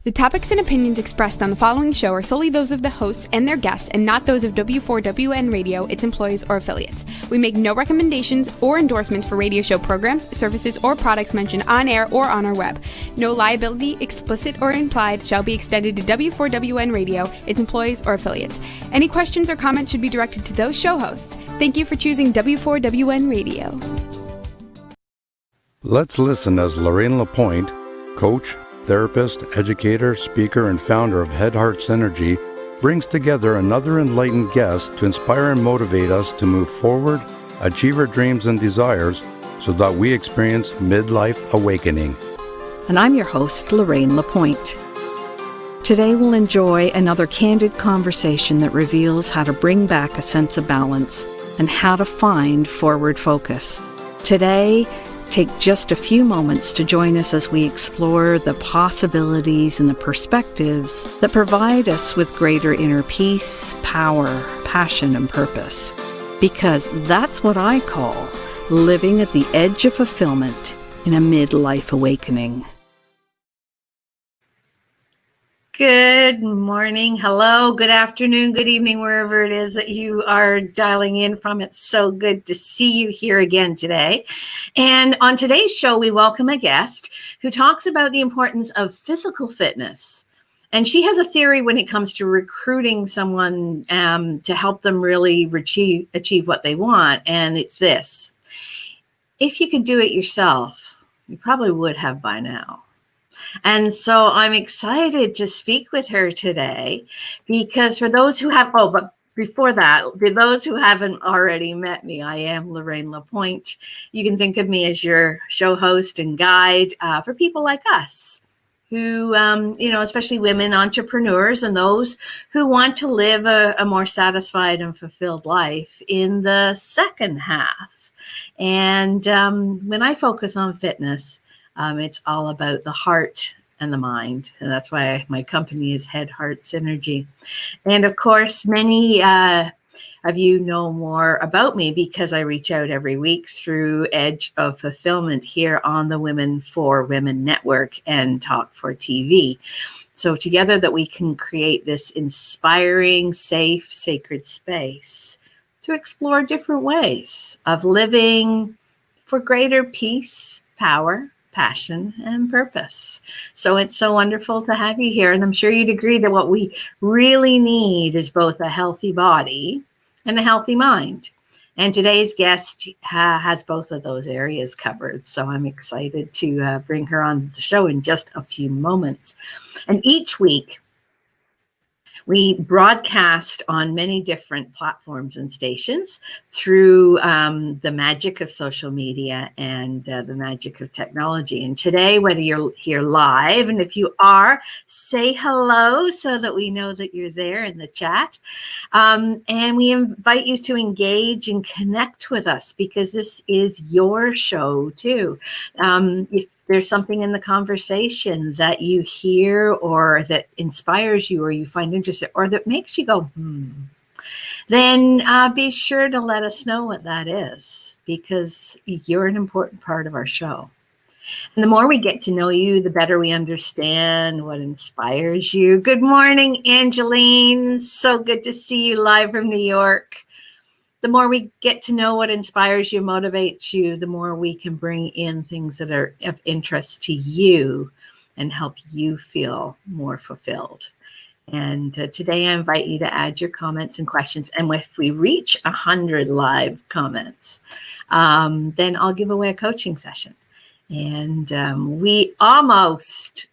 The topics and opinions expressed on the following show are solely those of the hosts and their guests and not those of W4WN Radio, its employees, or affiliates. We make no recommendations or endorsements for radio show programs, services, or products mentioned on air or on our web. No liability, explicit or implied, shall be extended to W4WN Radio, its employees, or affiliates. Any questions or comments should be directed to those show hosts. Thank you for choosing W4WN Radio. Let's listen as Lorraine Lapointe, coach, therapist, educator, speaker, and founder of Head Heart Synergy, brings together another enlightened guest to inspire and motivate us to move forward, achieve our dreams and desires, so that we experience midlife awakening. And I'm your host, Lorraine Lapointe. Today we'll enjoy another candid conversation that reveals how to bring back a sense of balance and how to find forward focus. Today, take just a few moments to join us as we explore the possibilities and the perspectives that provide us with greater inner peace, power, passion, and purpose. Because that's what I call living at the edge of fulfillment in a midlife awakening. Good morning, hello, good afternoon, good evening, wherever it is that you are dialing in from. It's so good to see you here again today. And on today's show, we welcome a guest who talks about the importance of physical fitness. And she has a theory when it comes to recruiting someone to help them really achieve what they want. And it's this: if you could do it yourself, you probably would have by now. And so I'm excited to speak with her today because for those who have, but before that, for those who haven't already met me, I am Lorraine Lapointe. You can think of me as your show host and guide for people like us who, especially women entrepreneurs and those who want to live a more satisfied and fulfilled life in the second half. And when I focus on fitness, it's all about the heart and the mind. And that's why my company is Head Heart Synergy. And of course, many of you know more about me because I reach out every week through Edge of Fulfillment here on the Women for Women Network and Talk for TV. So together that we can create this inspiring, safe, sacred space to explore different ways of living for greater peace, power, passion, and purpose. So it's so wonderful to have you here. And I'm sure you'd agree that what we really need is both a healthy body and a healthy mind. And today's guest has both of those areas covered. So I'm excited to bring her on the show in just a few moments. And each week, we broadcast on many different platforms and stations through the magic of social media and the magic of technology. And today, whether you're here live, and if you are, say hello so that we know that you're there in the chat. And we invite you to engage and connect with us because this is your show too. If there's something in the conversation that you hear or that inspires you or you find interesting or that makes you go, then be sure to let us know what that is because you're an important part of our show. And the more we get to know you, the better we understand what inspires you. Good morning, Angeline. So good to see you live from New York. The more we get to know what inspires you, motivates you, the more we can bring in things that are of interest to you and help you feel more fulfilled. And today I invite you to add your comments and questions. And if we reach 100 live comments, then I'll give away a coaching session. And we almost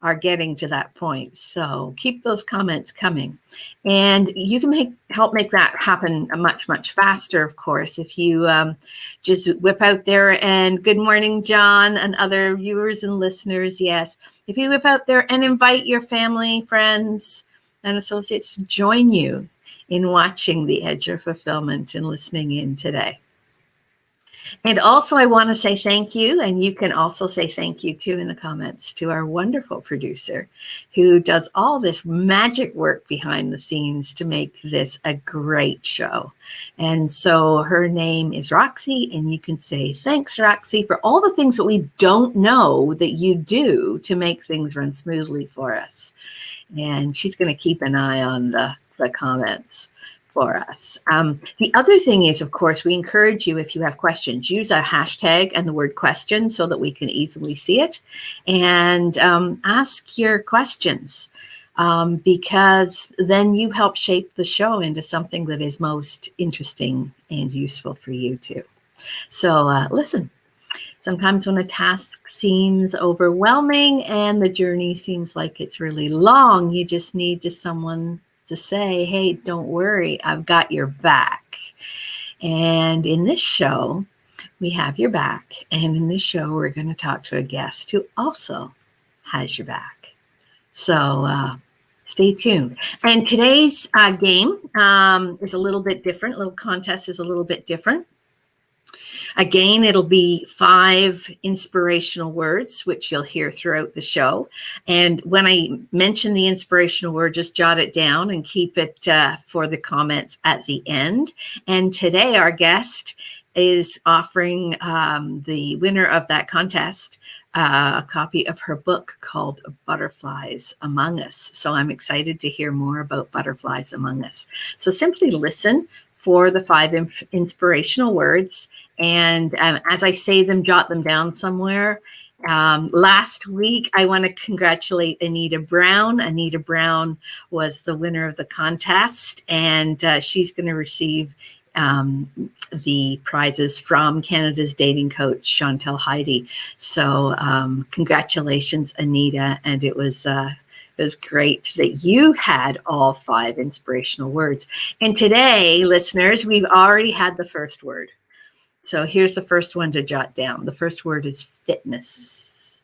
are getting to that point. So keep those comments coming. And you can help make that happen much, much faster, of course, if you just whip out there and good morning, John, and other viewers and listeners. Yes, if you whip out there and invite your family, friends, and associates to join you in watching The Edge of Fulfillment and listening in today. And also, I want to say thank you, and you can also say thank you too in the comments to our wonderful producer who does all this magic work behind the scenes to make this a great show. And so her name is Roxy, and you can say thanks, Roxy, for all the things that we don't know that you do to make things run smoothly for us. And she's going to keep an eye on the comments for us. The other thing is, of course, we encourage you, if you have questions, use a hashtag and the word question so that we can easily see it, and ask your questions, because then you help shape the show into something that is most interesting and useful for you too. So listen, sometimes when a task seems overwhelming and the journey seems like it's really long, you just need someone to say, hey, don't worry, I've got your back. And in this show, we have your back. And in this show, we're going to talk to a guest who also has your back. So stay tuned. And today's game is a little bit different. Little contest is a little bit different. Again, it'll be 5 inspirational words, which you'll hear throughout the show. And when I mention the inspirational word, just jot it down and keep it for the comments at the end. And today, our guest is offering the winner of that contest a copy of her book called Butterflies Among Us. So I'm excited to hear more about Butterflies Among Us. So simply listen for the 5 inspirational words. And as I say them, jot them down somewhere. Last week, I want to congratulate Anita Brown. Anita Brown was the winner of the contest, and she's going to receive the prizes from Canada's dating coach, Chantel Heidi. So congratulations, Anita. And it was great that you had all 5 inspirational words. And today, listeners, we've already had the first word. So here's the first one to jot down. The first word is fitness.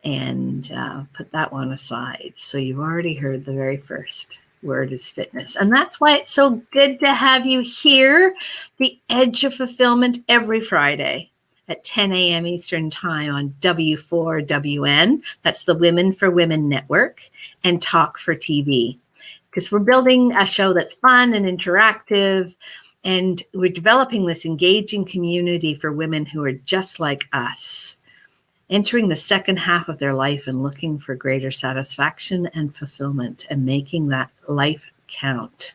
And put that one aside. So you've already heard the very first word is fitness. And that's why it's so good to have you here, The Edge of Fulfillment, every Friday at 10 a.m. Eastern Time on W4WN. That's the Women for Women Network, and Talk for TV. Because we're building a show that's fun and interactive, and we're developing this engaging community for women who are just like us, entering the second half of their life and looking for greater satisfaction and fulfillment, and making that life count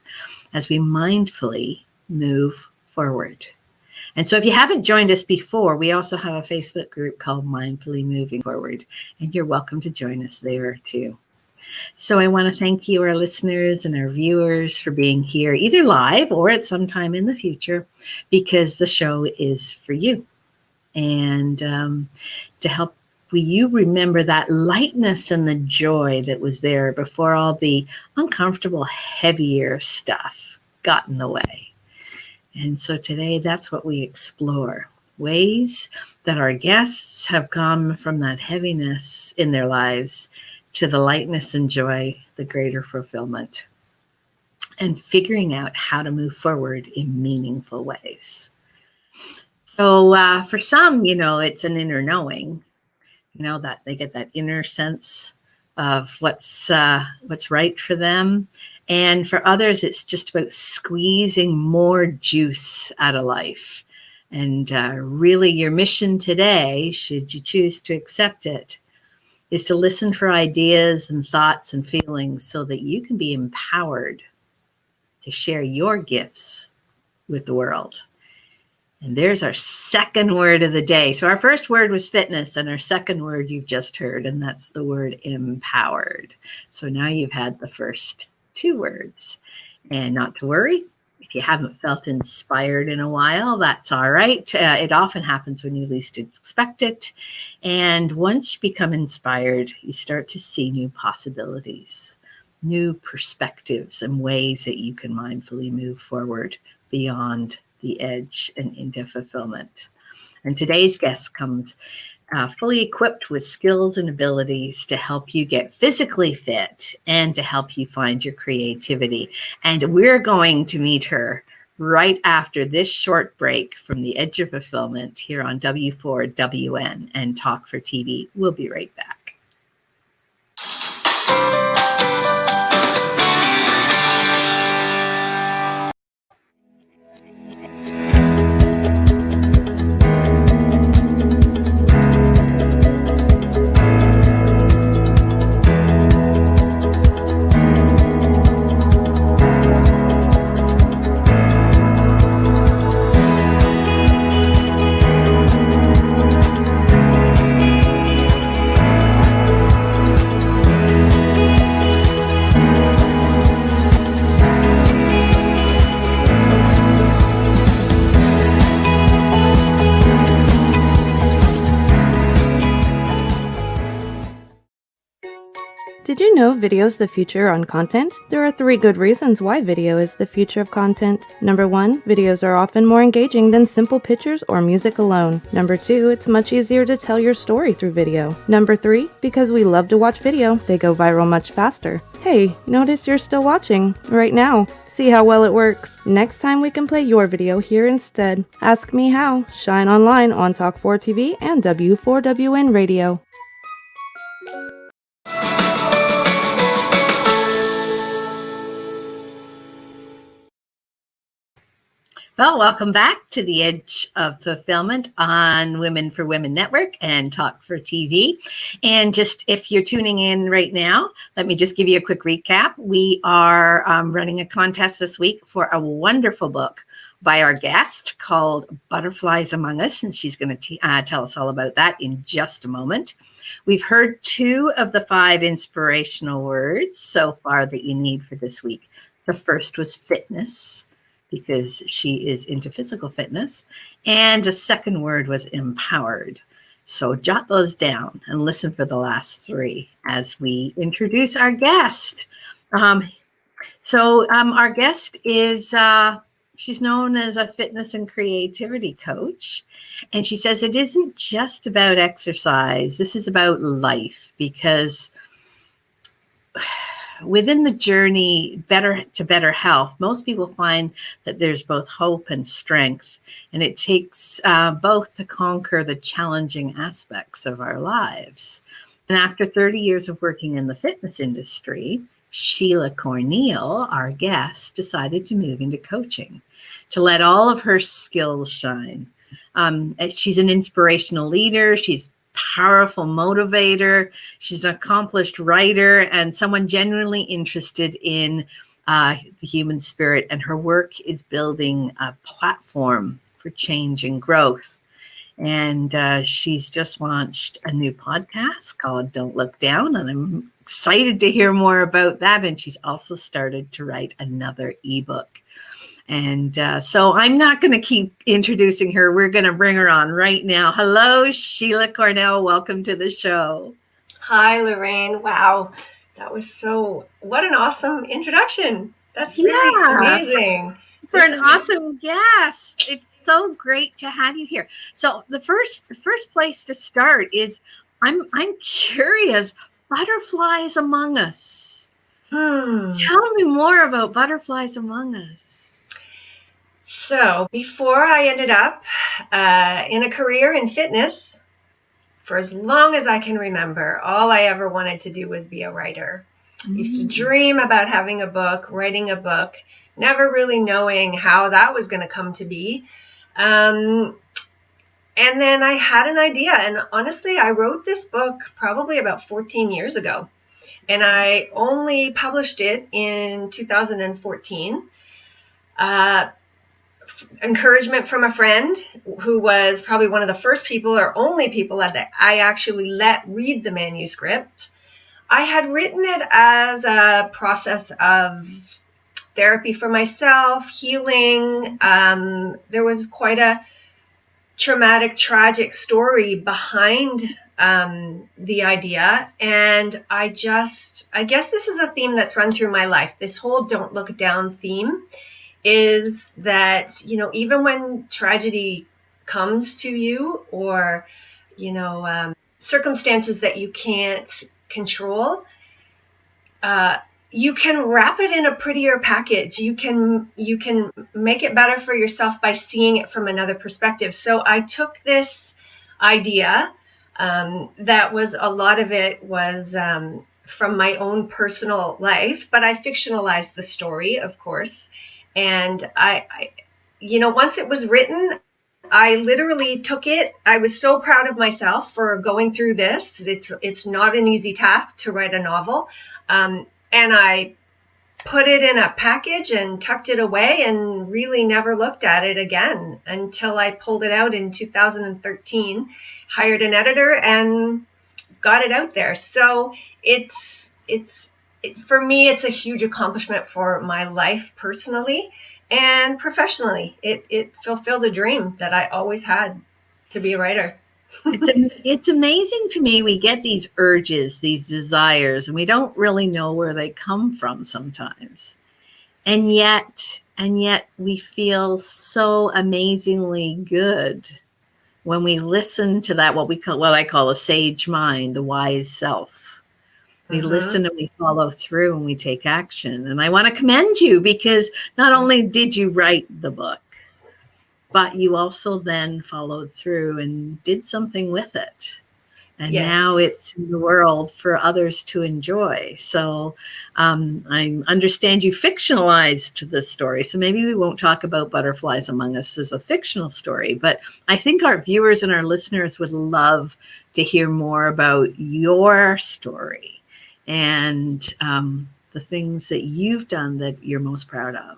as we mindfully move forward. And so if you haven't joined us before, we also have a Facebook group called Mindfully Moving Forward, and you're welcome to join us there too. So I want to thank you, our listeners and our viewers, for being here, either live or at some time in the future, because the show is for you. And to help you remember that lightness and the joy that was there before all the uncomfortable, heavier stuff got in the way. And so today, that's what we explore. Ways that our guests have gone from that heaviness in their lives to the lightness and joy, the greater fulfillment, and figuring out how to move forward in meaningful ways. So for some, it's an inner knowing, that they get that inner sense of what's right for them. And for others, it's just about squeezing more juice out of life. And really your mission today, should you choose to accept it, is to listen for ideas and thoughts and feelings so that you can be empowered to share your gifts with the world. And there's our second word of the day. So our first word was fitness, and our second word you've just heard, and that's the word empowered. So now you've had the first 2 words. And not to worry, if you haven't felt inspired in a while, that's all right. It often happens when you least expect it. And once you become inspired, you start to see new possibilities, new perspectives, and ways that you can mindfully move forward beyond the edge and into fulfillment. And today's guest comes fully equipped with skills and abilities to help you get physically fit and to help you find your creativity. And we're going to meet her right after this short break from the Edge of Fulfillment here on W4WN and Talk for TV. We'll be right back. Did you know video is the future on content? There are 3 good reasons why video is the future of content. Number 1, videos are often more engaging than simple pictures or music alone. Number 2, it's much easier to tell your story through video. Number 3, because we love to watch video, they go viral much faster. Hey, notice you're still watching right now. See how well it works. Next time we can play your video here instead. Ask me how. Shine online on Talk4 TV and W4WN Radio. Well, welcome back to the Edge of Fulfillment on Women for Women Network and Talk for TV. And just if you're tuning in right now, let me just give you a quick recap. We are running a contest this week for a wonderful book by our guest called Butterflies Among Us, and she's going to tell us all about that in just a moment. We've heard 2 of the 5 inspirational words so far that you need for this week. The first was fitness, because she is into physical fitness. And the second word was empowered. So jot those down and listen for the last 3 as we introduce our guest. Our guest is, she's known as a fitness and creativity coach. And she says it isn't just about exercise. This is about life, because within the journey to better health, most people find that there's both hope and strength, and it takes both to conquer the challenging aspects of our lives. And after 30 years of working in the fitness industry, Sheila Corneil, our guest, decided to move into coaching to let all of her skills shine. She's an inspirational leader. She's powerful motivator. She's an accomplished writer and someone genuinely interested in the human spirit. And her work is building a platform for change and growth. And she's just launched a new podcast called Don't Look Down. And I'm excited to hear more about that. And she's also started to write another ebook. And so I'm not going to keep introducing her. We're going to bring her on right now. Hello, Sheila Corneil. Welcome to the show. Hi, Lorraine. Wow. What an awesome introduction. That's really amazing. For an awesome guest. It's so great to have you here. So the first place to start is I'm curious, Butterflies Among Us. Tell me more about Butterflies Among Us. So before I ended up in a career in fitness, for as long as I can remember, all I ever wanted to do was be a writer. I used to dream about having a book, writing a book, never really knowing how that was going to come to be. And then I had an idea. And honestly, I wrote this book probably about 14 years ago. And I only published it in 2014. Encouragement from a friend who was probably one of the first people or only people that I actually let read the manuscript. I had written it as a process of therapy for myself, healing. There was quite a traumatic, tragic story behind the idea. And I guess this is a theme that's run through my life. This whole don't look down theme is that, even when tragedy comes to you or, circumstances that you can't control, you can wrap it in a prettier package. You can make it better for yourself by seeing it from another perspective. So I took this idea, that was, a lot of it was from my own personal life, but I fictionalized the story, of course. And I once it was written, I literally took it. I was so proud of myself for going through this. It's not an easy task to write a novel. And I put it in a package and tucked it away and really never looked at it again until I pulled it out in 2013, hired an editor and got it out there. So for me, it's a huge accomplishment for my life personally and professionally. It fulfilled a dream that I always had, to be a writer. It's amazing to me. We get these urges, these desires, and we don't really know where they come from sometimes. And yet we feel so amazingly good when we listen to that, what I call a sage mind, the wise self. We listen and we follow through and we take action. And I want to commend you, because not only did you write the book, but you also then followed through and did something with it. And now it's in the world for others to enjoy. So I understand you fictionalized the story. So maybe we won't talk about Butterflies Among Us as a fictional story, but I think our viewers and our listeners would love to hear more about your story and the things that you've done that you're most proud of.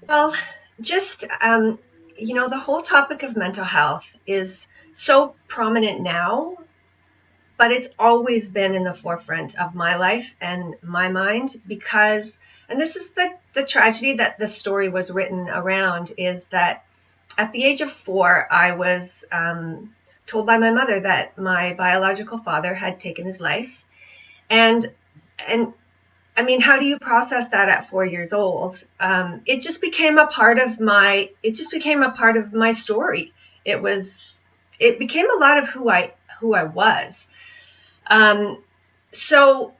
Well, just, the whole topic of mental health is so prominent now, but it's always been in the forefront of my life and my mind because, and this is the tragedy that the story was written around, is that at the age of 4, I was told by my mother that my biological father had taken his life. And I mean, how do you process that at 4 years old? It just became a part of my story. It became a lot of who I was. So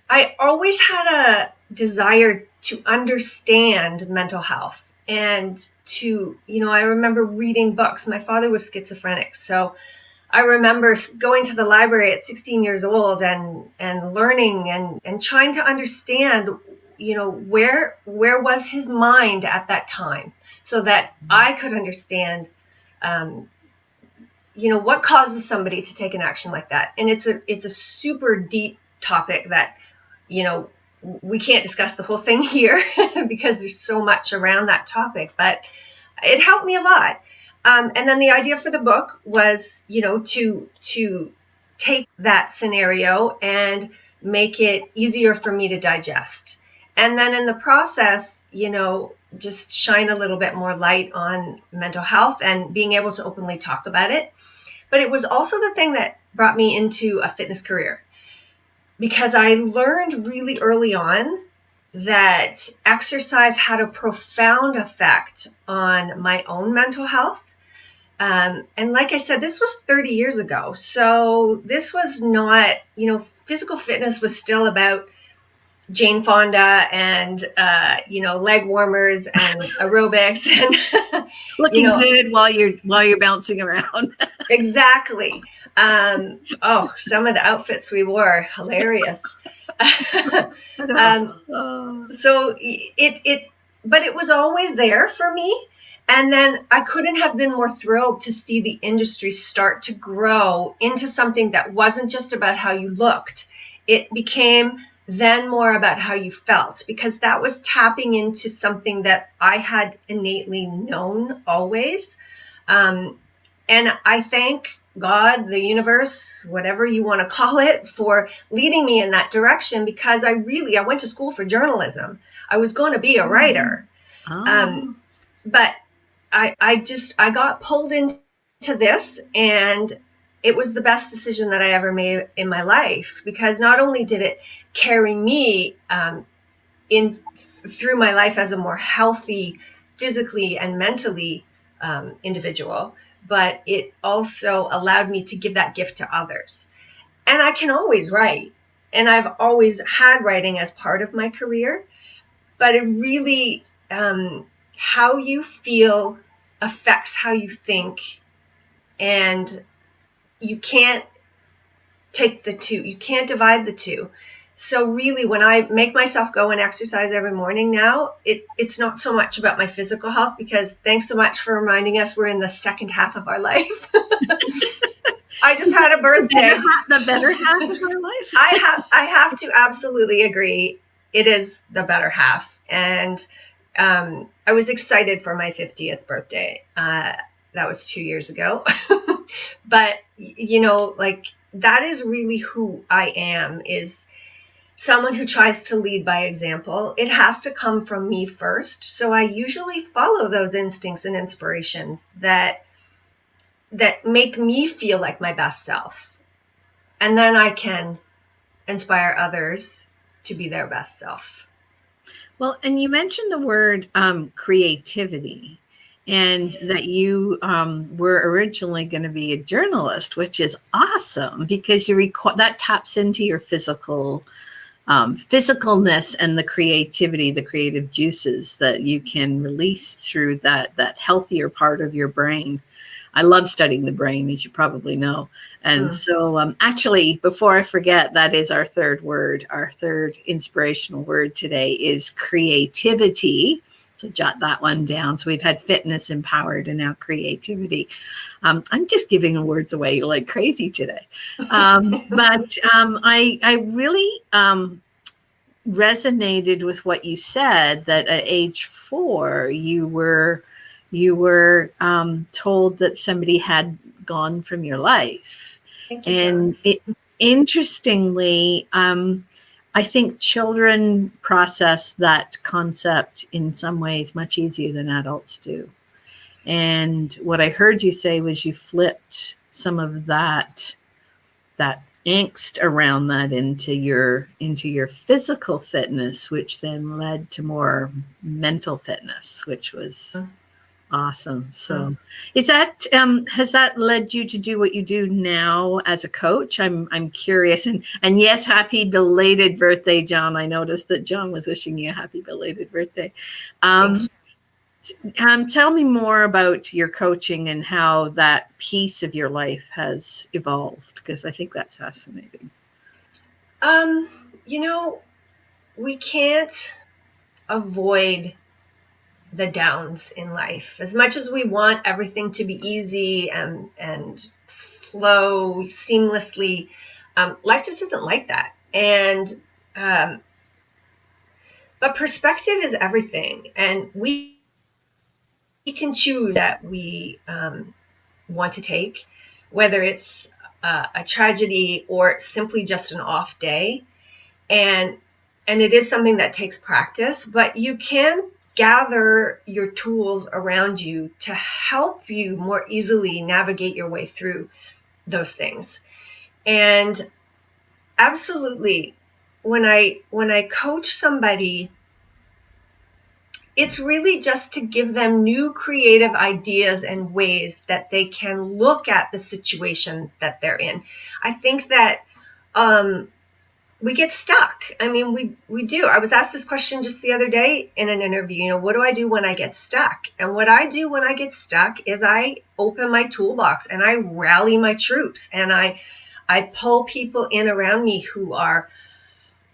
I always had a desire to understand mental health and to, I remember reading books. My father was schizophrenic, so I remember going to the library at 16 years old and learning and trying to understand, where was his mind at that time, so that I could understand, what causes somebody to take an action like that. And it's a super deep topic that, we can't discuss the whole thing here because there's so much around that topic, but it helped me a lot. And then the idea for the book was, to take that scenario and make it easier for me to digest. And then in the process, just shine a little bit more light on mental health and being able to openly talk about it. But it was also the thing that brought me into a fitness career, because I learned really early on that exercise had a profound effect on my own mental health. And like I said, this was 30 years ago. So this was not, physical fitness was still about Jane Fonda and, leg warmers and aerobics and looking good while you're bouncing around. Exactly. Some of the outfits we wore, hilarious. So but it was always there for me. And then I couldn't have been more thrilled to see the industry start to grow into something that wasn't just about how you looked. It became then more about how you felt, because that was tapping into something that I had innately known always. And I thank God, the universe, whatever you want to call it, for leading me in that direction, because I went to school for journalism. I was going to be a writer. But I got pulled into this, and it was the best decision that I ever made in my life, because not only did it carry me through my life as a more healthy, physically and mentally individual, but it also allowed me to give that gift to others. And I can always write. And I've always had writing as part of my career. But it really, how you feel affects how you think. And you can't take the two. You can't divide the two. So really, when I make myself go and exercise every morning now, it's not so much about my physical health, because thanks so much for reminding us we're in the second half of our life. I just had a birthday. The better half of our life. I have to absolutely agree. It is the better half. And I was excited for my 50th birthday. That was 2 years ago. But, you know, like, that is really who I am, is someone who tries to lead by example. It has to come from me first. So I usually follow those instincts and inspirations that make me feel like my best self. And then I can inspire others to be their best self. Well, and you mentioned the word creativity, and that you were originally going to be a journalist, which is awesome, because that taps into your physicalness and the creativity, the creative juices that you can release through that healthier part of your brain. I love studying the brain, as you probably know. And so actually, before I forget, that is our third word. Our third inspirational word today is creativity. So jot that one down. So we've had fitness, empowered, and now creativity. I'm just giving words away like crazy today. But I really resonated with what you said, that at age 4, you were told that somebody had gone from your life. Thank you, and interestingly, I think children process that concept in some ways much easier than adults do. And what I heard you say was you flipped some of that angst around that into your physical fitness, which then led to more mental fitness, which was awesome. So is that has that led you to do what you do now as a coach? I'm curious. And yes, happy belated birthday, John. I noticed that John was wishing you a happy belated birthday. Tell me more about your coaching and how that piece of your life has evolved, because I think that's fascinating. You know, we can't avoid the downs in life. As much as we want everything to be easy and flow seamlessly, life just isn't like that. And but perspective is everything, and we can choose that we want to take, whether it's a tragedy or simply just an off day. And it is something that takes practice, but you can gather your tools around you to help you more easily navigate your way through those things. And absolutely, when I coach somebody, it's really just to give them new creative ideas and ways that they can look at the situation that they're in. I think that we get stuck. I mean, we do. I was asked this question just the other day in an interview, you know, what do I do when I get stuck? And what I do when I get stuck is I open my toolbox and I rally my troops, and I pull people in around me who are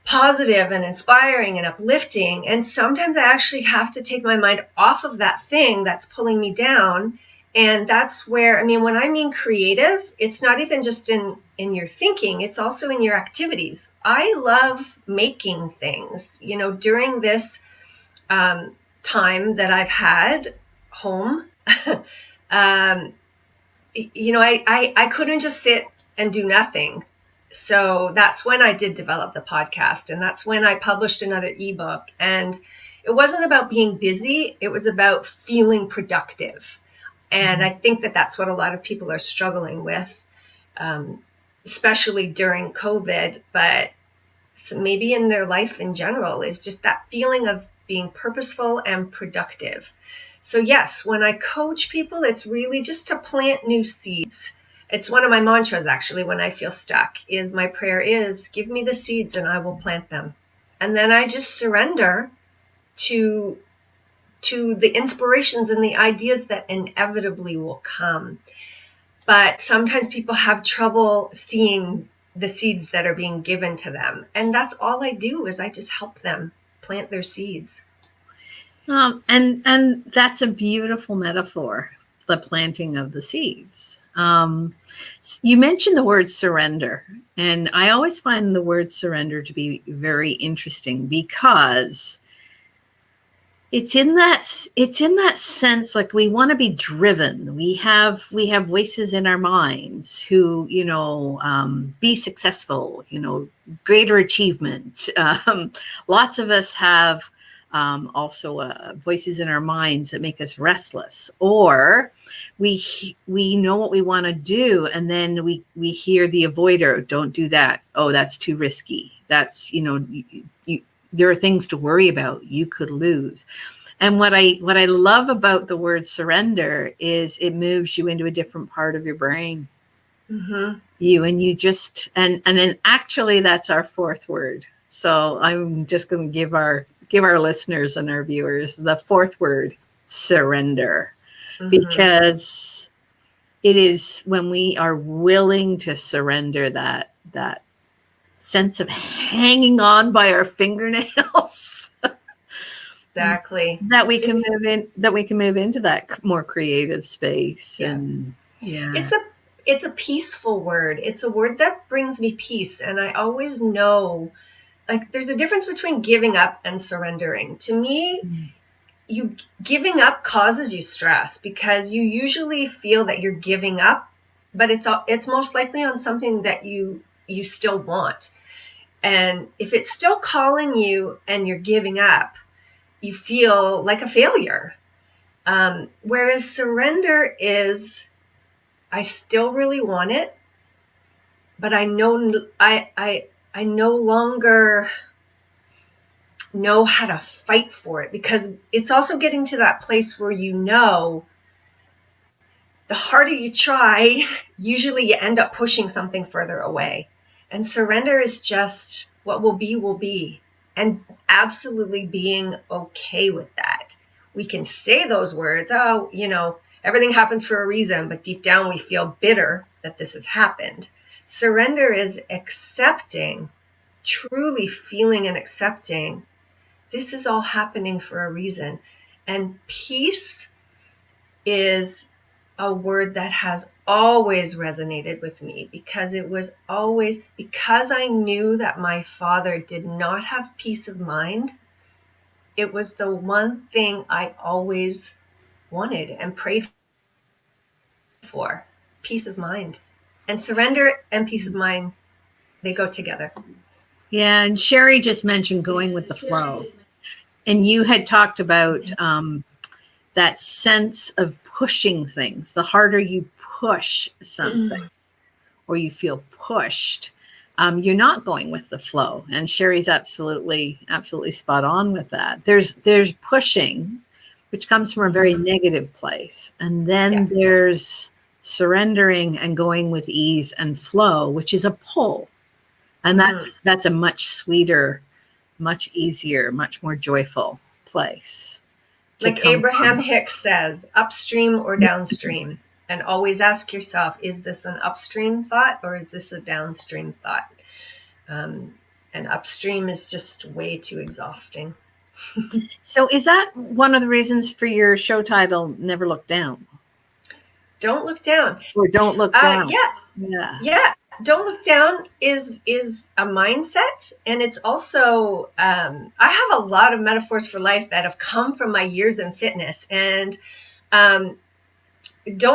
positive and inspiring and uplifting. And sometimes I actually have to take my mind off of that thing that's pulling me down. And that's where, I mean, when I mean creative, it's not even just in your thinking, it's also in your activities. I love making things. You know, during this time that I've had home, you know, I couldn't just sit and do nothing. So that's when I did develop the podcast, and that's when I published another ebook. And it wasn't about being busy, it was about feeling productive. And I think that that's what a lot of people are struggling with, especially during COVID, but maybe in their life in general, is just that feeling of being purposeful and productive. So yes, when I coach people, it's really just to plant new seeds It's one of my mantras, actually, when I feel stuck, is my prayer is, give me the seeds and I will plant them. And then I just surrender to the inspirations and the ideas that inevitably will come. But sometimes people have trouble seeing the seeds that are being given to them. And that's all I do, is I just help them plant their seeds. And that's a beautiful metaphor, the planting of the seeds. You mentioned the word surrender, and I always find the word surrender to be very interesting, because it's in that sense, like, we want to be driven. We have voices in our minds who, be successful, greater achievement. Lots of us have also voices in our minds that make us restless, or we know what we want to do, and then we hear the avoider, don't do that. Oh, that's too risky. That's, there are things to worry about. You could lose. And what I love about the word surrender is it moves you into a different part of your brain. Mm-hmm. You just, and then actually that's our fourth word. So I'm just going to give our listeners and our viewers the fourth word, surrender. Mm-hmm. Because it is when we are willing to surrender that sense of hanging on by our fingernails. Exactly. That we can move into that more creative space. Yeah. And yeah. It's a peaceful word. It's a word that brings me peace. And I always know, like, there's a difference between giving up and surrendering. To me, giving up causes you stress, because you usually feel that you're giving up, but it's most likely on something that you still want. And if it's still calling you and you're giving up, you feel like a failure. Whereas surrender is, I still really want it, but I know I no longer know how to fight for it, because it's also getting to that place where, the harder you try, usually you end up pushing something further away. And surrender is just, what will be, and absolutely being okay with that. We can say those words, everything happens for a reason, but deep down we feel bitter that this has happened. Surrender is accepting, truly feeling and accepting, this is all happening for a reason. And peace is a word that has always resonated with me, because because I knew that my father did not have peace of mind. It was the one thing I always wanted and prayed for, peace of mind. And surrender and peace of mind, they go together. Yeah, and Sherry just mentioned going with the flow. And you had talked about that sense of pushing things. The harder you push something, or you feel pushed, you're not going with the flow. And Sherry's absolutely spot on with that. There's pushing, which comes from a very negative place. And then there's surrendering and going with ease and flow, which is a pull. And that's a much sweeter, much easier, much more joyful place. Like Abraham Hicks says, upstream or downstream. And always ask yourself, is this an upstream thought or is this a downstream thought? And upstream is just way too exhausting. So is that one of the reasons for your show title, Never Look Down? Don't look down. Or don't look down. Yeah. Don't look down is a mindset, and it's also I have a lot of metaphors for life that have come from my years in fitness, and don't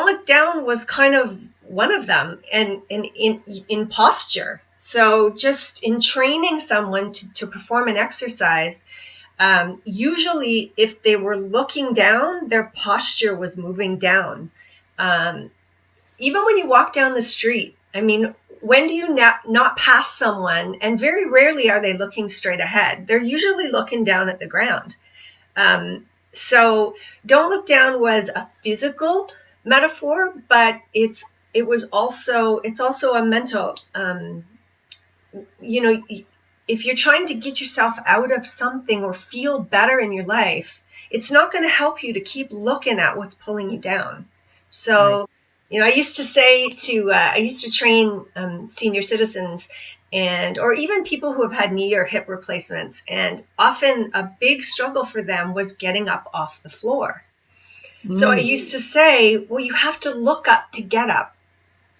look down was kind of one of them, and in posture. So just in training someone to perform an exercise, usually if they were looking down, their posture was moving down. Even when you walk down the street, I mean, when do you not pass someone, and very rarely are they looking straight ahead. They're usually looking down at the ground. So don't look down was a physical metaphor, but it's it's also a mental, if you're trying to get yourself out of something or feel better in your life, it's not going to help you to keep looking at what's pulling you down. So, I used to train senior citizens or even people who have had knee or hip replacements. And often a big struggle for them was getting up off the floor. So I used to say, well, you have to look up to get up.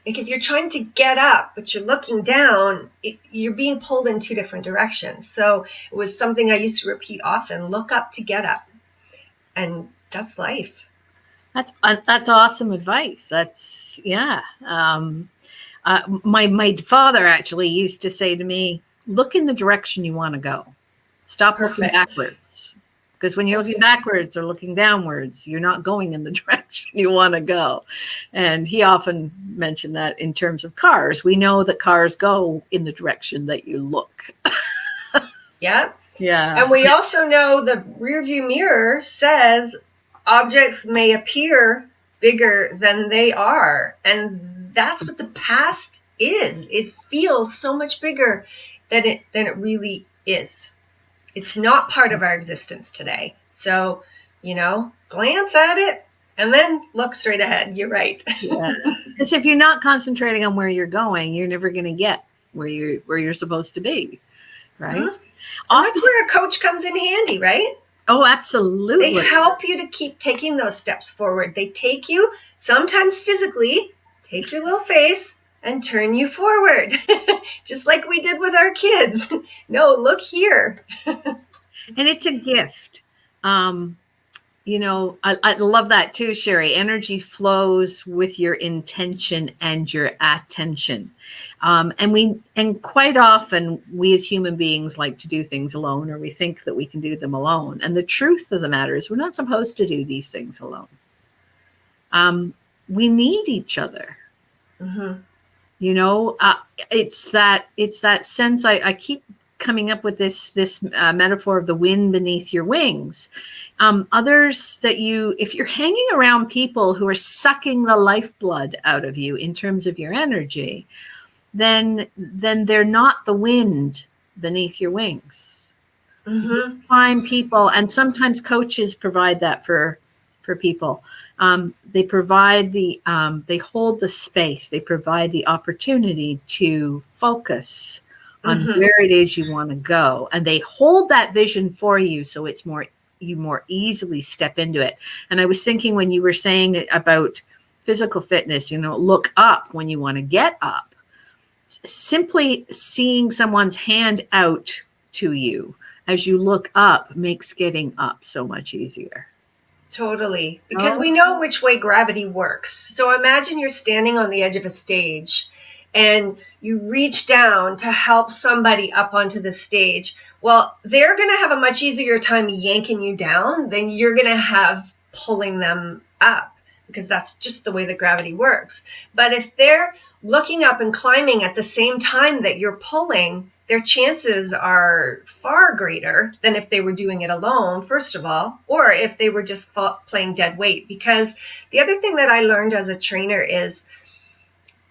Like if you're trying to get up, but you're looking down, you're being pulled in two different directions. So it was something I used to repeat often, look up to get up. And that's life. That's awesome advice. That's, yeah. My father actually used to say to me, look in the direction you want to go. Stop looking backwards. Because when you're looking backwards or looking downwards, you're not going in the direction you want to go. And he often mentioned that in terms of cars. We know that cars go in the direction that you look. Yeah. Yeah. And we also know the rearview mirror says objects may appear bigger than they are. And that's what the past is. It feels so much bigger than it really is. It's not part of our existence today. So, glance at it and then look straight ahead. You're right. Yeah. Because if you're not concentrating on where you're going, you're never going to get where you're supposed to be. Right. Mm-hmm. And that's where a coach comes in handy, right? Oh, absolutely. They help you to keep taking those steps forward. They take you, sometimes physically, take your little face and turn you forward, just like we did with our kids. No, look here. And it's a gift. I love that too, Sherry. Energy flows with your intention and your attention. And quite often we as human beings like to do things alone, or we think that we can do them alone. And the truth of the matter is we're not supposed to do these things alone. We need each other. Mm-hmm. It's that sense. I keep coming up with this metaphor of the wind beneath your wings. Others that if you're hanging around people who are sucking the lifeblood out of you in terms of your energy, then they're not the wind beneath your wings. Mm-hmm. You find people, and sometimes coaches provide that for people. They provide they hold the space, they provide the opportunity to focus on where it is you want to go. And they hold that vision for you. So it's you more easily step into it. And I was thinking when you were saying about physical fitness, look up when you want to get up. Simply seeing someone's hand out to you as you look up makes getting up so much easier. Totally. Because we know which way gravity works. So imagine you're standing on the edge of a stage and you reach down to help somebody up onto the stage. Well, they're going to have a much easier time yanking you down than you're going to have pulling them up, because that's just the way that gravity works. But if they're looking up and climbing at the same time that you're pulling, their chances are far greater than if they were doing it alone, first of all, or if they were just playing dead weight. Because the other thing that I learned as a trainer is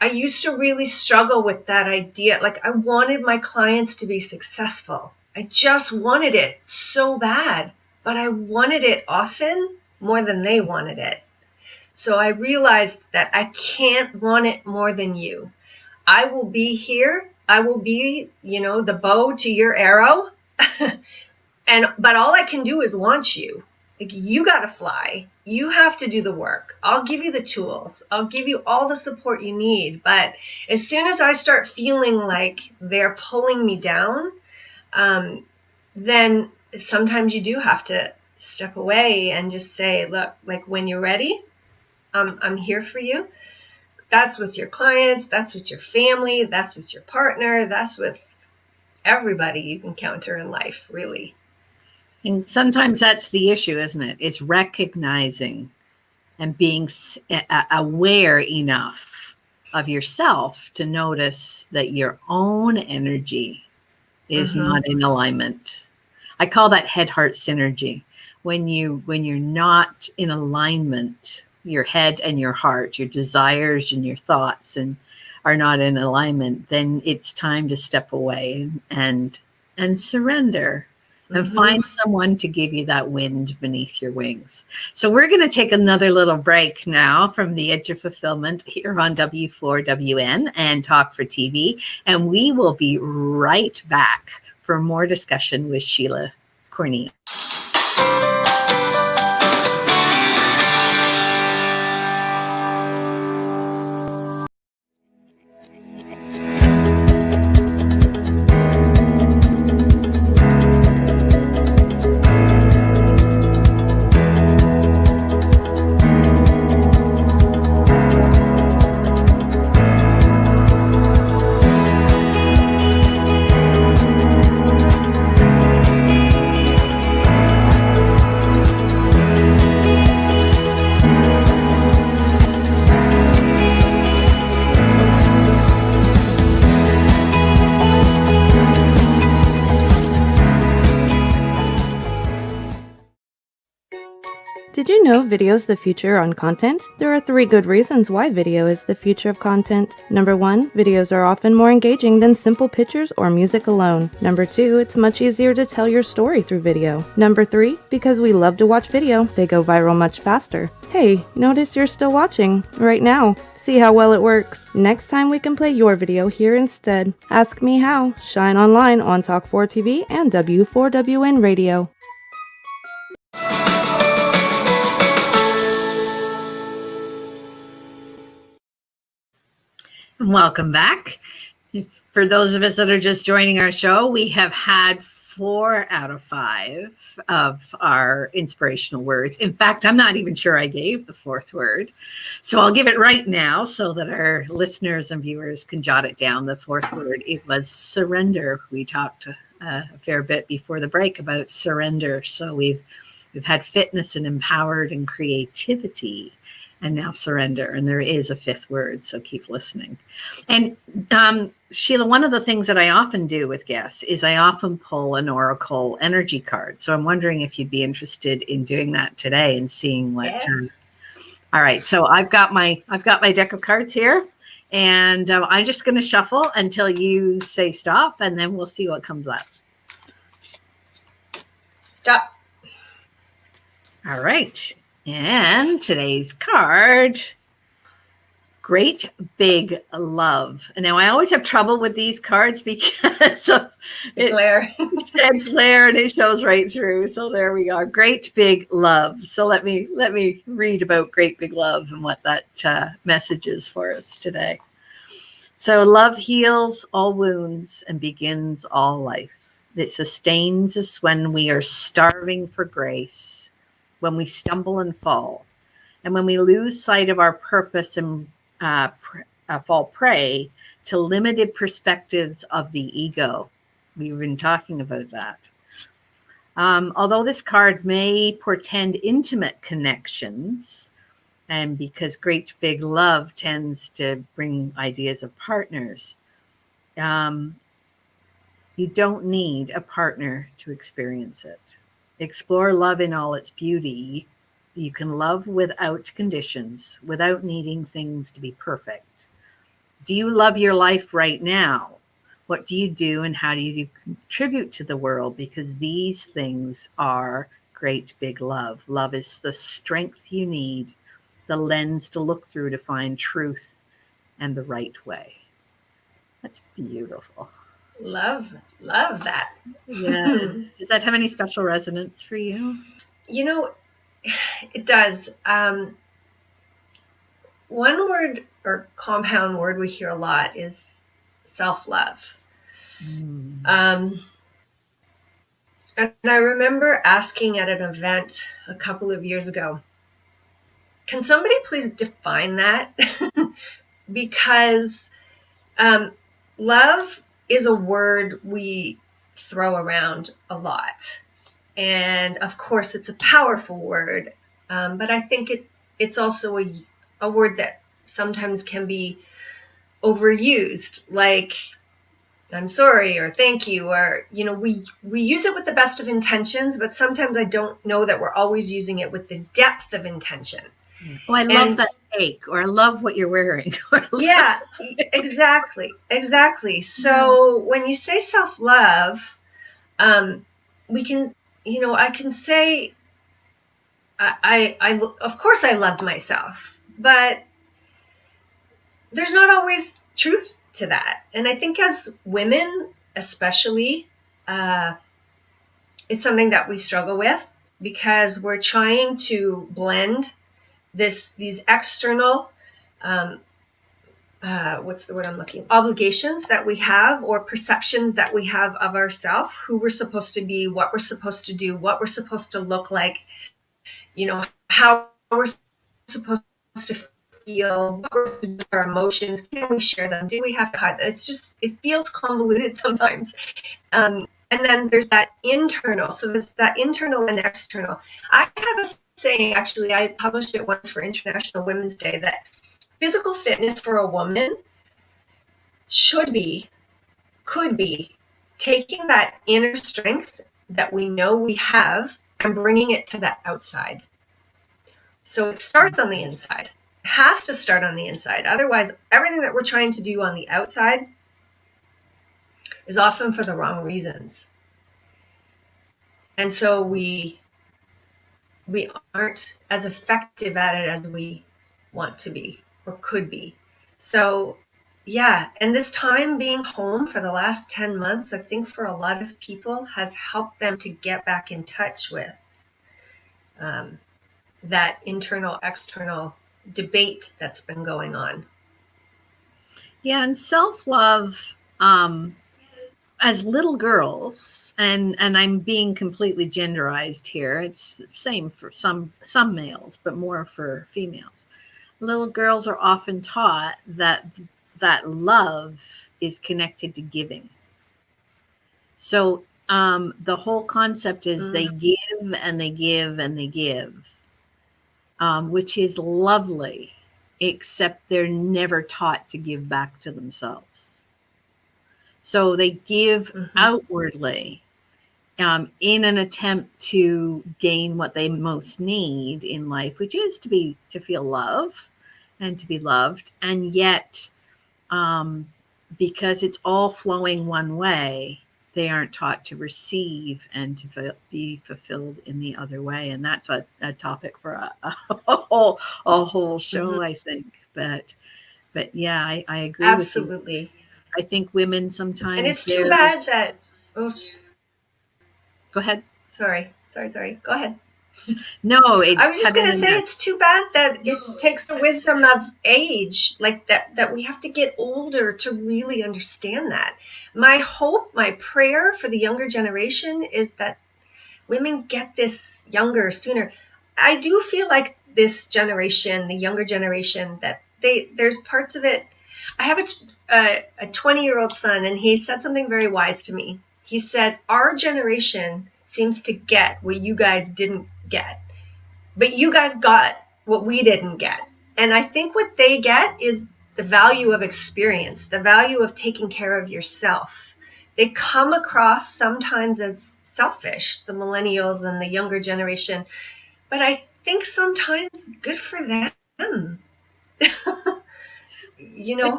I used to really struggle with that idea. Like, I wanted my clients to be successful. I just wanted it so bad, but I wanted it often more than they wanted it. So I realized that I can't want it more than you. I will be here. I will be, the bow to your arrow. But all I can do is launch you. Like, you got to fly. You have to do the work. I'll give you the tools. I'll give you all the support you need. But as soon as I start feeling like they're pulling me down, then sometimes you do have to step away and just say, look, like, when you're ready, I'm here for you. That's with your clients. That's with your family. That's with your partner. That's with everybody you encounter in life, really. And sometimes that's the issue, isn't it? It's recognizing and being aware enough of yourself to notice that your own energy is not in alignment. I call that head-heart synergy. When you're not in alignment your head and your heart, your desires and your thoughts, and are not in alignment, then it's time to step away and surrender and find someone to give you that wind beneath your wings. So we're going to take another little break now from the Edge of Fulfillment here on W4WN and Talk for TV. And we will be right back for more discussion with Sheila Corneil. Did you know video is the future on content? There are 3 good reasons why video is the future of content. Number 1, videos are often more engaging than simple pictures or music alone. Number 2, it's much easier to tell your story through video. Number 3, because we love to watch video, they go viral much faster. Hey, notice you're still watching right now. See how well it works. Next time we can play your video here instead. Ask me how. Shine online on Talk 4 TV and W4WN Radio. Welcome back. For those of us that are just joining our show, we have had 4 out of 5 of our inspirational words. In fact, I'm not even sure I gave the 4th word. So I'll give it right now so that our listeners and viewers can jot it down. The 4th word, it was surrender. We talked a fair bit before the break about surrender. So we've had fitness and empowered and creativity. And now surrender. And there is a 5th word, so keep listening. And Sheila, one of the things that I often do with guests is I often pull an Oracle energy card. So I'm wondering if you'd be interested in doing that today and seeing what. Yes. All right, so I've got my deck of cards here, and I'm just going to shuffle until you say stop, and then we'll see what comes up. Stop. All right. And today's card, Great Big Love. And now I always have trouble with these cards because of Glare. glare, and it shows right through. So there we are, Great Big Love. So let me read about Great Big Love and what that message is for us today. So love heals all wounds and begins all life. It sustains us when we are starving for grace, when we stumble and fall, and when we lose sight of our purpose and fall prey to limited perspectives of the ego. We've been talking about that. Although this card may portend intimate connections, and because Great Big Love tends to bring ideas of partners, you don't need a partner to experience it. Explore love in all its beauty. You can love without conditions, without needing things to be perfect. Do you love your life right now? What do you do and how do you contribute to the world? Because these things are great big love. Love is the strength you need, the lens to look through to find truth and the right way. That's beautiful. Love that. Yeah. Does that have any special resonance for you? You know, it does. One word or compound word we hear a lot is self-love. And I remember asking at an event a couple of years ago, can somebody please define that? Because love is a word we throw around a lot. And of course, it's a powerful word. But I think it's also a word that sometimes can be overused, like I'm sorry or thank you, or, you know, we use it with the best of intentions, but sometimes I don't know that we're always using it with the depth of intention. Oh, I love that cake, or I love what you're wearing. Yeah, exactly. So when you say self-love, we can, I can say, I of course I loved myself, but there's not always truth to that. And I think as women, especially, it's something that we struggle with because we're trying to blend these external, um, what's the word I'm looking, obligations that we have, or perceptions that we have of ourselves, who we're supposed to be, what we're supposed to do, what we're supposed to look like, how we're supposed to feel, what we're supposed to do, our emotions, can we share them, do we have to hide? It feels convoluted sometimes. And then there's that internal. So there's that internal and external. I have a saying, actually, I published it once for International Women's Day, that physical fitness for a woman could be taking that inner strength that we know we have and bringing it to the outside. So it starts on the inside. It has to start on the inside. Otherwise, everything that we're trying to do on the outside is often for the wrong reasons. And so we aren't as effective at it as we want to be or could be. So yeah, and this time being home for the last 10 months, I think for a lot of people has helped them to get back in touch with that internal, external debate that's been going on. Yeah, and self-love, as little girls, and I'm being completely genderized here. It's the same for some males, but more for females. Little girls are often taught that love is connected to giving. So the whole concept is they give and they give and they give, which is lovely, except they're never taught to give back to themselves. So they give outwardly in an attempt to gain what they most need in life, which is to feel love and to be loved. And yet, because it's all flowing one way, they aren't taught to receive and to be fulfilled in the other way. And that's a topic for a whole show, I think. But yeah, I agree Absolutely. with you. I think women sometimes. And it's too bad that. Oh, go ahead. Sorry. Go ahead. No, I was just going to say it's too bad that it takes the wisdom of age, like that we have to get older to really understand that. My hope, my prayer for the younger generation is that women get this younger, sooner. I do feel like this generation, the younger generation, that there's parts of it. I have a 20-year-old son, and he said something very wise to me. He said, our generation seems to get what you guys didn't get, but you guys got what we didn't get. And I think what they get is the value of experience, the value of taking care of yourself. They come across sometimes as selfish, the millennials and the younger generation, but I think sometimes good for them.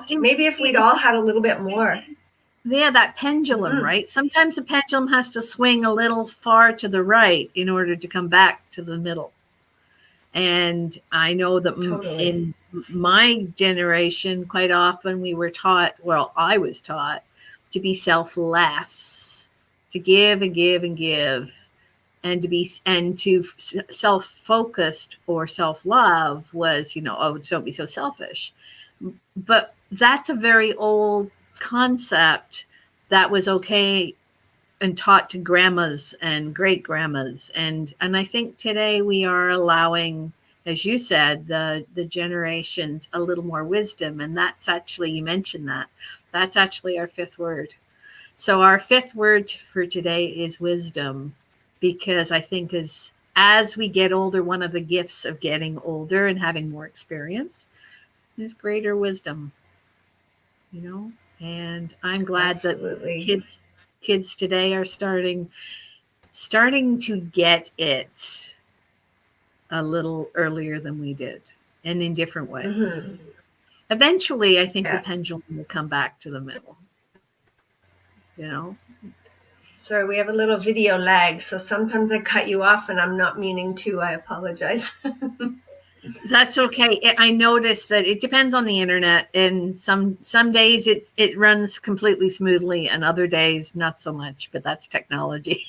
Maybe if we'd all had a little bit more. Yeah, that pendulum, right? Sometimes the pendulum has to swing a little far to the right in order to come back to the middle. And I know that in my generation, quite often we were taught, well, I was taught to be selfless, to give and give and give, and to self-focused or self-love was, don't be so selfish. But that's a very old concept that was okay and taught to grandmas and great grandmas. And I think today we are allowing, as you said, the generations a little more wisdom. And that's actually, you mentioned that's actually our fifth word. So our fifth word for today is wisdom, because I think as we get older, one of the gifts of getting older and having more experience is greater wisdom, and I'm glad that kids today are starting to get it. a little earlier than we did, and in different ways. Mm-hmm. Eventually, I think the Yeah. pendulum will come back to the middle. You know, Sorry, we have a little video lag, so sometimes I cut you off and I'm not meaning to. I apologize. that's okay. I noticed that it depends on the internet, and some days it runs completely smoothly, and other days not so much. But that's technology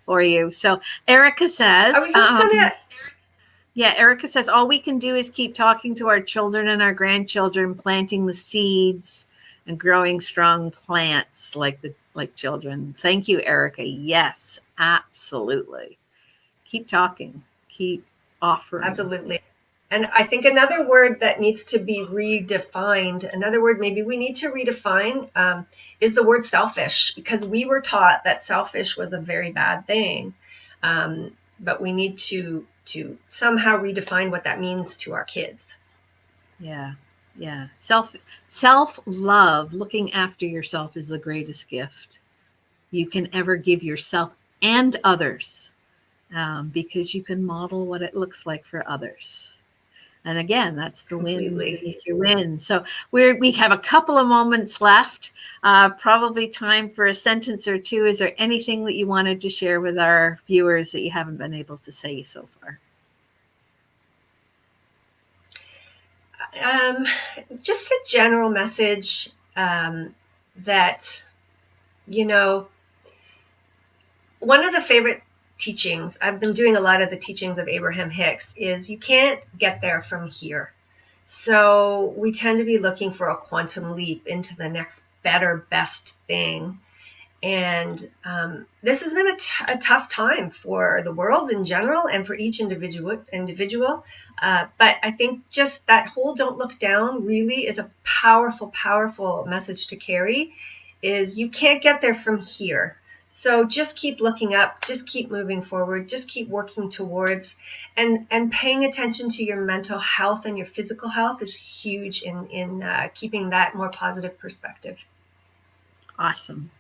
for you. So Erica says, I was just gonna. yeah, Erica says all we can do is keep talking to our children and our grandchildren, planting the seeds and growing strong plants like children. Thank you, Erica. Yes, absolutely. Keep talking. Keep offering. Absolutely. And I think another word that needs to be redefined, another word maybe we need to redefine, is the word selfish, because we were taught that selfish was a very bad thing. But we need to somehow redefine what that means to our kids. Yeah. Yeah. Self-love, looking after yourself, is the greatest gift you can ever give yourself and others, because you can model what it looks like for others. And again, that's the wind beneath your win. So we have a couple of moments left, probably time for a sentence or two. Is there anything that you wanted to share with our viewers that you haven't been able to say so far? Just a general message, that, one of the favorite teachings, I've been doing a lot of the teachings of Abraham Hicks, is you can't get there from here. So we tend to be looking for a quantum leap into the next better, best thing. And this has been a tough time for the world in general and for each individual. But I think just that whole don't look down really is a powerful, powerful message to carry, is you can't get there from here. So just keep looking up, just keep moving forward, just keep working towards, and paying attention to your mental health and your physical health is huge in keeping that more positive perspective. Awesome.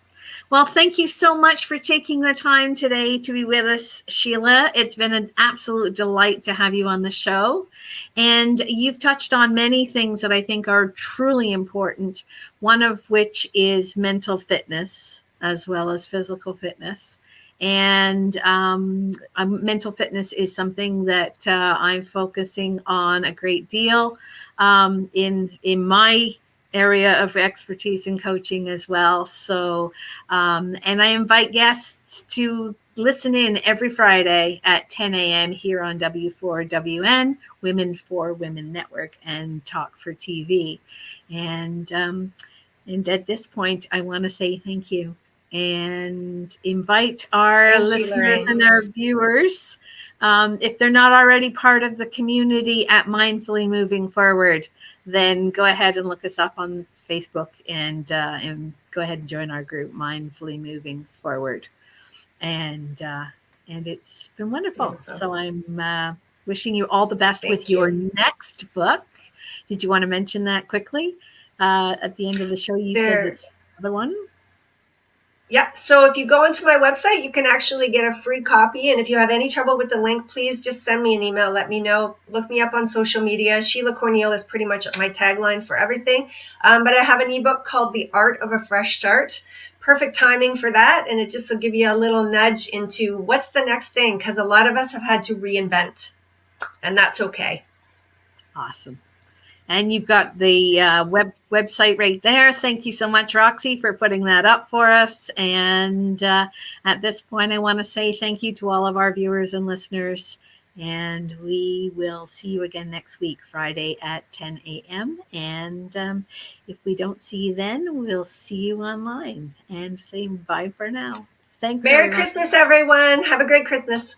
Well, thank you so much for taking the time today to be with us, Sheila. It's been an absolute delight to have you on the show. And you've touched on many things that I think are truly important, one of which is mental fitness as well as physical fitness. And mental fitness is something that I'm focusing on a great deal in my area of expertise in coaching as well. So, and I invite guests to listen in every Friday at 10 a.m. here on W4WN, Women for Women Network, and Talk for TV. And at this point, I want to say thank you and invite our listeners and our viewers, if they're not already part of the community at Mindfully Moving Forward, then go ahead and look us up on Facebook and go ahead and join our group, Mindfully Moving Forward. And it's been wonderful. Beautiful. So I'm wishing you all the best with your next book. Did you want to mention that quickly? At the end of the show, you said the other one. Yeah, so if you go onto my website, you can actually get a free copy. And if you have any trouble with the link, please just send me an email. Let me know. Look me up on social media. Sheila Corneil is pretty much my tagline for everything. But I have an ebook called The Art of a Fresh Start. Perfect timing for that. And it just will give you a little nudge into what's the next thing, because a lot of us have had to reinvent, and that's okay. Awesome. And you've got the website right there. Thank you so much, Roxy, for putting that up for us. And at this point, I want to say thank you to all of our viewers and listeners. And we will see you again next week, Friday at 10 a.m. And if we don't see you then, we'll see you online. And say bye for now. Thanks, Merry Christmas, everyone. Have a great Christmas.